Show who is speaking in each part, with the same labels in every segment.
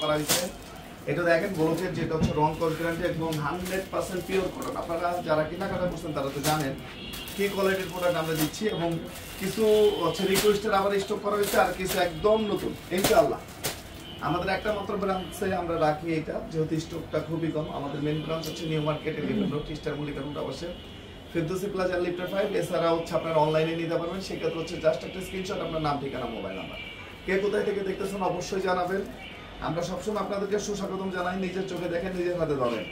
Speaker 1: করা হয়েছে। এটা দেখেন ব্লকের যেটা হচ্ছে রং কনফিডেন্ট এবং 100% পিওর কটন। আপনারা যারা কেনাকাটা করছেন তারা তো জানেন কি কোয়ালিটির প্রোডাক্ট আমরা দিচ্ছি, এবং কিছু হচ্ছে রিকোয়েস্টের আবার স্টক করা হয়েছে, আর কিছু একদম নতুন ইনশাআল্লাহ। আমাদের একটা মাত্র ব্রাঞ্চে আমরা রাখি এটা, যেহেতু স্টকটা খুবই কম। আমাদের মেন ব্রাঞ্চ হচ্ছে নিউ মার্কেট, এলিভেন রোড, টিস্টার মল্লিকা রোড অবশ্যই ফেরদৌসি প্লাজা লিফটার 5। এছাড়া হচ্ছে আপনারা অনলাইনে নিতে পারবেন। সেক্ষেত্রে হচ্ছে জাস্ট একটা স্ক্রিনশট, আপনার নাম, ঠিকানা, মোবাইল নাম্বার, কে কোথায় থেকে দেখতেছেন অবশ্যই জানাবেন। আমরা সবসময় আপনাদেরকে সুস্বাগতম জানাই। নিজের চোখে দেখেন, নিজের হাতে ধরেন।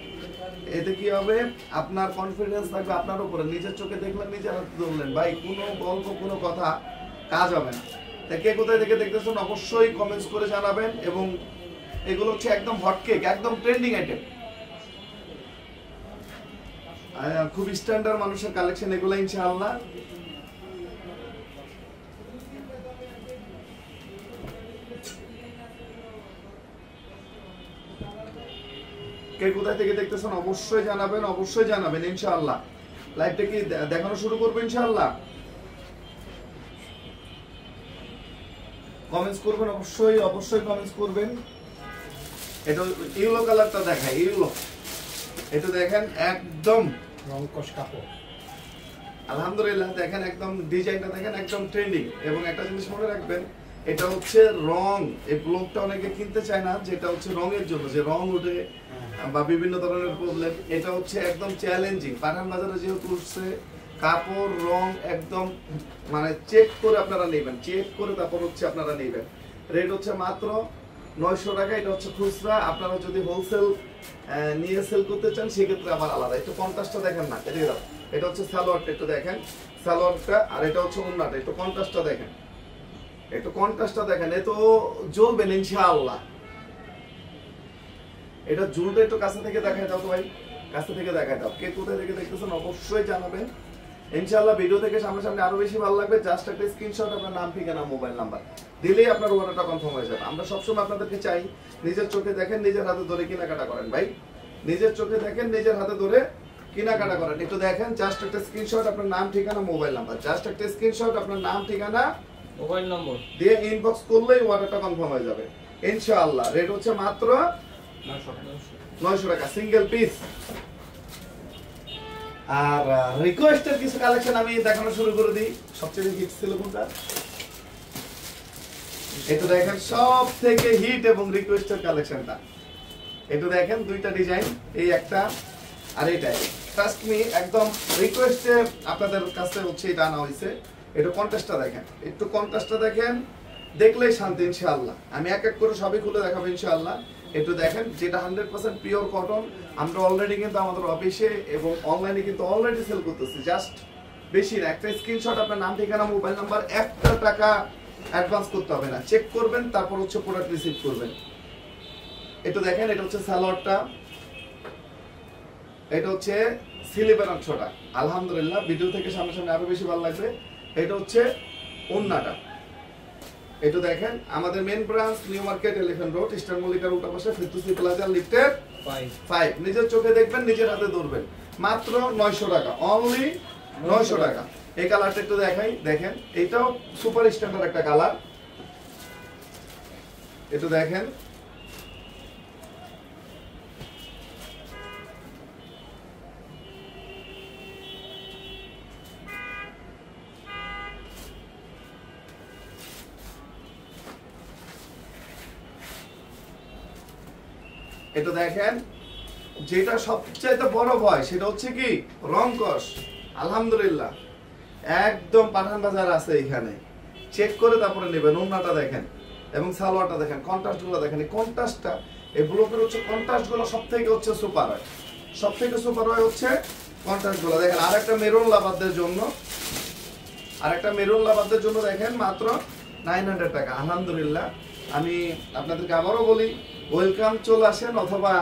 Speaker 1: এতে কি হবে, আপনার কনফিডেন্স থাকবে আপনার উপরে। নিজের চোখে দেখলেন, নিজের হাতে ধরলেন, ভাই কোনো গল্প কোনো কথা কাজ হবে না। তাই কে কোথায় থেকে দেখতেছেন অবশ্যই কমেন্টস করে জানাবেন। এবং এগুলো হচ্ছে একদম হটকেক, একদম ট্রেন্ডিং আইটেম, খুব স্ট্যান্ডার্ড মানুষের কালেকশন এগুলো ইনশাআল্লাহ। কে কোথায় থেকে দেখতেছেন অবশ্যই জানাবেন, অবশ্যই জানাবেন ইনশাআল্লাহ। লাইভটা কি দেখানো শুরু করবো ইনশাআল্লাহ? কমেন্টস করবেন, অবশ্যই অবশ্যই কমেন্টস করবেন। এটা ইয়েলো কালারটা দেখায়, ইয়েলো। এটা দেখেন একদম
Speaker 2: রংকশ কাপড়,
Speaker 1: আলহামদুলিল্লাহ। দেখেন একদম ডিজাইনটা দেখেন একদম ট্রেন্ডিং। এবং একটা জিনিস মনে রাখবেন, এটা হচ্ছে রং। এই ব্লকটা অনেকে কিনতে চায় না, যেটা হচ্ছে রঙের জন্য, যে রং উঠে বা বিভিন্ন ধরনের প্রবলেম। এটা হচ্ছে একদম চ্যালেঞ্জিং। পাঠান বাজারে যেহেতু উঠছে, কাপড় রং একদম মানে চেক করে আপনারা নেবেন, চেক করে তারপর হচ্ছে আপনারা নেবেন। রেট হচ্ছে মাত্র 900 টাকা। এটা হচ্ছে খুচরা। আপনারা যদি হোলসেল নিয়ে সেল করতে চান সেক্ষেত্রে আবার আলাদা। একটু কন্ট্রাস্টটা দেখেন না, এটা হচ্ছে সালোয়ারটা, একটু দেখেন সালোয়ারটা, আর এটা হচ্ছে ওন্নাটা। একটু কন্ট্রাস্টটা দেখেন, একটু কন্ট্রাস্টটা দেখেন। এ তো জ্বলবেন ইনশাআল্লাহ। এটা ঝুলটা একটু কাছে থেকে দেখায় দাও তো ভাই, কাছে থেকে দেখায় দাও। কে কোথায় থেকে দেখতেছেন অবশ্যই জানাবেন ইনশাআল্লাহ। ভিডিও থেকে সামনাসামনি আরো বেশি ভালো লাগবে। জাস্ট একটা স্ক্রিনশট, আপনার নাম, ঠিকানা, মোবাইল নাম্বার দিলেই আপনার অর্ডারটা কনফার্ম হয়ে যাবে। আমরা সবসময় আপনাদেরকে চাই নিজের চোখে দেখেন, নিজের হাতে ধরে কেনাকাটা করেন ভাই। নিজের চোখে দেখেন, নিজের হাতে ধরে কেনাকাটা করেন। একটু দেখেন, জাস্ট একটা স্ক্রিনশট, আপনার নাম, ঠিকানা, মোবাইল নাম্বার, জাস্ট একটা স্ক্রিনশট, আপনার নাম, ঠিকানা,
Speaker 3: মোবাইল নম্বর
Speaker 1: দিয়ে ইনবক্স করলেই অর্ডারটা কনফার্ম হয়ে যাবে ইনশাআল্লাহ। রেট হচ্ছে মাত্র 900 টাকা সিঙ্গেল পিস। আর রিকোয়েস্টের কিছু কালেকশন আমি দেখানো শুরু করে দিই। সবচেয়ে হিট ছিল কোনটা? এটা দেখেন সব থেকে হিট এবং রিকোয়েস্টের কালেকশনটা। এটা দেখেন দুইটা ডিজাইন, এই একটা আর এটা। ট্রাস্ট মি, একদম রিকোয়েস্টে আপনাদের কাছে হচ্ছে এটা আনা হয়েছে। এটা কন্ট্রাস্টটা দেখেন, একটু কন্ট্রাস্টটা দেখেন, দেখলেই শান্তি ইনশাআল্লাহ। আমি এক এক করে সবই খুলে দেখাবো ইনশাআল্লাহ। একটু দেখেন, যেটা 100% পিওর কটন। আমরা অলরেডি কিন্তু আমাদের অফিসে এবং অনলাইনে কিন্তু অলরেডি সেল করতেছি। জাস্ট বেশি না, একটা স্ক্রিনশট, আপনার নাম, ঠিকানা, মোবাইল নাম্বার, 1 টাকা অ্যাডভান্স করতে হবে না। চেক করবেন, তারপর হচ্ছে প্রোডাক্ট রিসিভ করবেন। একটু দেখেন, এটা হচ্ছে সালোয়ারটা, এটা হচ্ছে সিলিভার অংশটা। আলহামদুলিল্লাহ, ভিডিও থেকে সামনাসামনি আরো বেশি ভালো লাগবে। এটা হচ্ছে ওন্নাটা। এটা দেখেন, আমাদের main branch New Market, Elephant Road, Eastern Mallika Road পাশে ফেরদৌসি প্লাজা লিফটের 5। নিজের চোখে দেখবেন, নিজের হাতে ধরবেন। মাত্র 900 টাকা, অনলি 900 টাকা। এই কালারটা একটু দেখাই, দেখেন এটাও সুপার স্ট্যান্ডার্ড একটা কালার। একটু দেখেন, এটা দেখেন, যেটা সবচেয়ে বড় ভয় সেটা হচ্ছে কি রংকশ। আলহামদুলিল্লাহ, একদম পাঠান বাজার আছে এখানে। চেক করে তারপরে নেবেন। ওন্নাটা দেখেন এবং সালোয়ারটা দেখেন, কন্ট্রাস্ট গুলো দেখেন। এই কন্ট্রাস্টটা, এই ব্লকের হচ্ছে কন্ট্রাস্ট গুলো সব থেকে হচ্ছে সুপার হয়, সব থেকে সুপার হয় হচ্ছে কন্ট্রাস্ট গুলো দেখেন। আর একটা মেরুন লাভারদের জন্য, আর একটা মেরুন লাভারদের জন্য দেখেন মাত্র 900 টাকা। আলহামদুলিল্লাহ, আমি আপনাদেরকে আবারও বলি, ওয়েলকাম, চলে আসেন। অথবা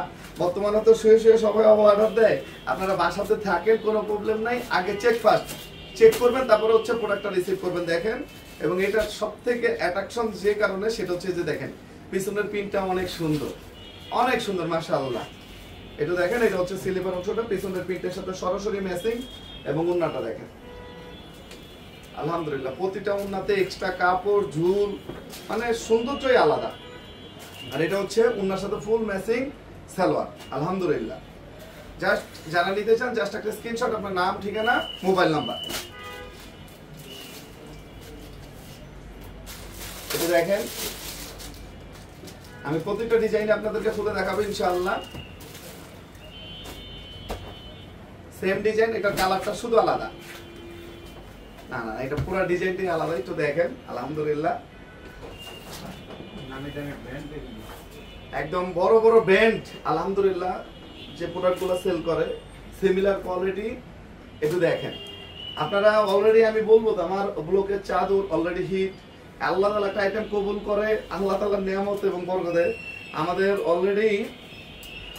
Speaker 1: বর্তমানে তো শুয়ে শুয়ে সবাই অর্ডার দেয়, আপনারা বাসাতে থাকেন, কোনো প্রবলেম নাই। আগে চেক করবেন, তারপরে হচ্ছে প্রোডাক্টটা রিসিভ করবেন। দেখেন, এবং এটা সব থেকে অ্যাট্রাকশন যে কারণে, সেটা হচ্ছে যে দেখেন পিছনের পিনটা অনেক সুন্দর, অনেক সুন্দর মাশাআল্লাহ। এটা দেখেন, এটা হচ্ছে সিলিভার অংশটা, পিছনের পিনটার সাথে সরাসরি ম্যাচিং। এবং ওন্নাটা দেখেন, আলহামদুলিল্লাহ, প্রতিটা ওন্নাতে এক্সট্রা কাপড়, ঝুল, মানে সৌন্দর্যই আলাদা। আর এটা হচ্ছে ওন্নার সাথে ফুল ম্যাচিং সালোয়ার। আলহামদুলিল্লাহ। জাস্ট যারা নিতে চান জাস্ট একটা স্ক্রিনশট, আপনার নাম, ঠিকানা, মোবাইল নাম্বার। এটা দেখেন, আমি প্রত্যেকটা ডিজাইন আপনাদেরকে খুলে দেখাবো ইনশাআল্লাহ। সেম ডিজাইন, এটা কালারটা শুধু আলাদা। না না, এটা পুরো ডিজাইনটাই আলাদা। একটু দেখেন, আলহামদুলিল্লাহ। একদম বড় বড় ব্র্যান্ড আলহামদুলিল্লাহ যে প্রোডাক্টগুলো সেল করে, সিমিলার কোয়ালিটি। একটু দেখেন আপনারা। অলরেডি আমি বলবো তো, আমার ব্লকের চাদর অলরেডি হিট। আল্লাহ তাআলা একটা আইটেম কবুল করে, আল্লাহ তাআলার নিয়ামত এবং বরকতে আমাদের অলরেডি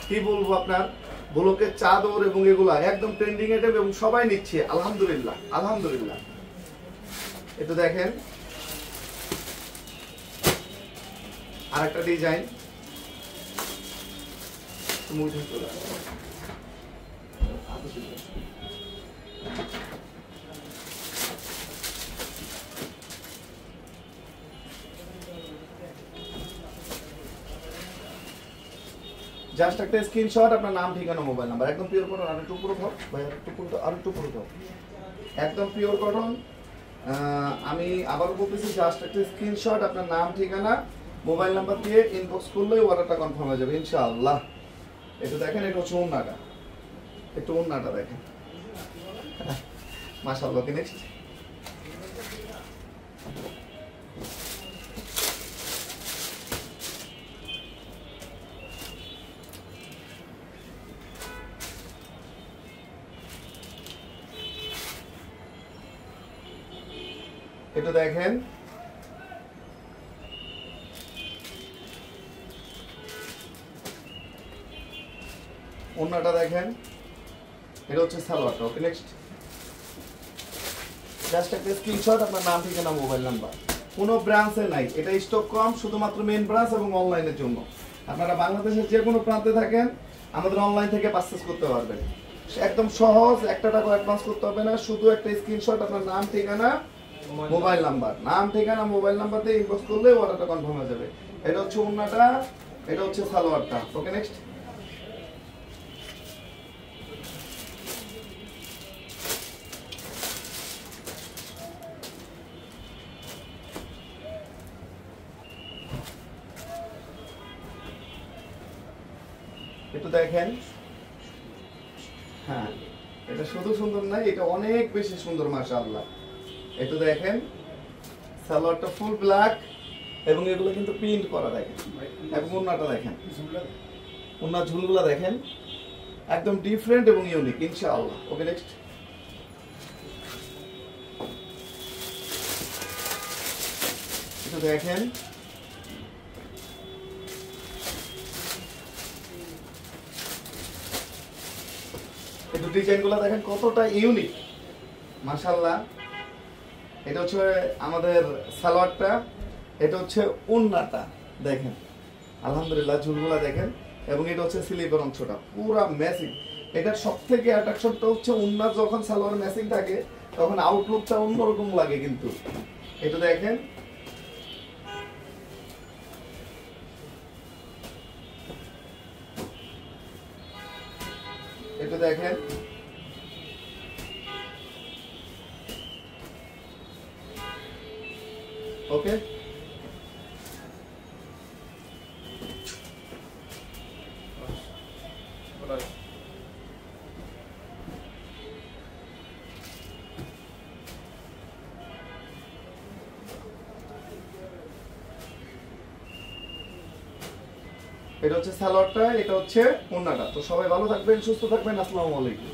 Speaker 1: কি বলবো, আপনার ব্লকের চাদর এবং এগুলা একদম ট্রেন্ডিং আইটেম এবং সবাই নিচ্ছে আলহামদুলিল্লাহ। আলহামদুলিল্লাহ। একটু দেখেন আরেকটা ডিজাইন। জাস্ট একটা স্ক্রিনশট, আপনার নাম, ঠিকানা, মোবাইল নাম্বার। একদম পিওর কটন। আর একটু পুরো দাও ভাই, আর একটু পুরো দাও। একদম পিওর কটন। আমি আবারও বলতেছি, জাস্ট একটা স্ক্রিনশট, আপনার নাম, ঠিকানা, মোবাইল নাম্বার দিয়ে ইনবক্স করলেই অর্ডারটা কনফার্ম হয়ে যাবে ইনশাআল্লাহ। একটু দেখেন, এটা হচ্ছে ওন্নাটা। একটু ওন্নাটা দেখেন, মাশাআল্লাহ। কি নেক্সট? একটু দেখেন, ওন্নাটা দেখেন। এটা হচ্ছে সালোয়ারটা। Okay next. জাস্ট একটা স্ক্রিনশট, আপনার নাম, ঠিকানা, মোবাইল নাম্বার। কোনো ব্রাঞ্চে নাই, এটা স্টক কম, শুধুমাত্র মেইন ব্রাঞ্চ এবং অনলাইনের জন্য। আপনারা বাংলাদেশের যে কোনো প্রান্তে থাকেন, আমাদের অনলাইন থেকে পারচেজ করতে পারবেন। একদম সহজ, একটা টাকা অ্যাডভান্স করতে হবে না। শুধু একটা স্ক্রিনশট, আপনার নাম, ঠিকানা, মোবাইল নাম্বার। নাম, ঠিকানা, মোবাইল নাম্বার দিয়ে ইনবক্স করলে অর্ডারটা কনফার্ম হয়ে যাবে। এটা হচ্ছে ওন্নাটা, এটা হচ্ছে সালোয়ারটা। Okay next. একটু দেখেন। হ্যাঁ, এটা শুধু সুন্দর নাই, এটা অনেক বেশি সুন্দর মাশাআল্লাহ। একটু দেখেন, সালোয়ারটা ফুল ব্ল্যাক এবং এগুলো কিন্তু প্রিন্ট করা। দেখেন এবং ওন্নাটা দেখেন, ওন্নার ঝুলগুলো দেখেন, একদম ডিফারেন্ট এবং ইউনিক ইনশাআল্লাহ। Okay next. একটু দেখেন, একটু ডিজাইনগুলো দেখেন কতটা ইউনিক মাশাআল্লাহ। এটা হচ্ছে আমাদের সালোয়ারটা, এটা হচ্ছে ওন্নাটা দেখেন আলহামদুলিল্লাহ। ঝুলগুলা দেখেন এবং এটা হচ্ছে স্লিভের অংশটা পুরা ম্যাচিং। এটার সবথেকে অ্যাট্রাকশনটা হচ্ছে ওন্না যখন সালোয়ার ম্যাচিং থাকে তখন আউটলুকটা অন্যরকম লাগে কিন্তু। এটা দেখেন, এটা দেখেন, ওকে। এটা হচ্ছে সালোয়ারটা, এটা হচ্ছে ওন্নাটা। তো সবাই ভালো থাকবেন, সুস্থ থাকবেন। আসসালামু আলাইকুম।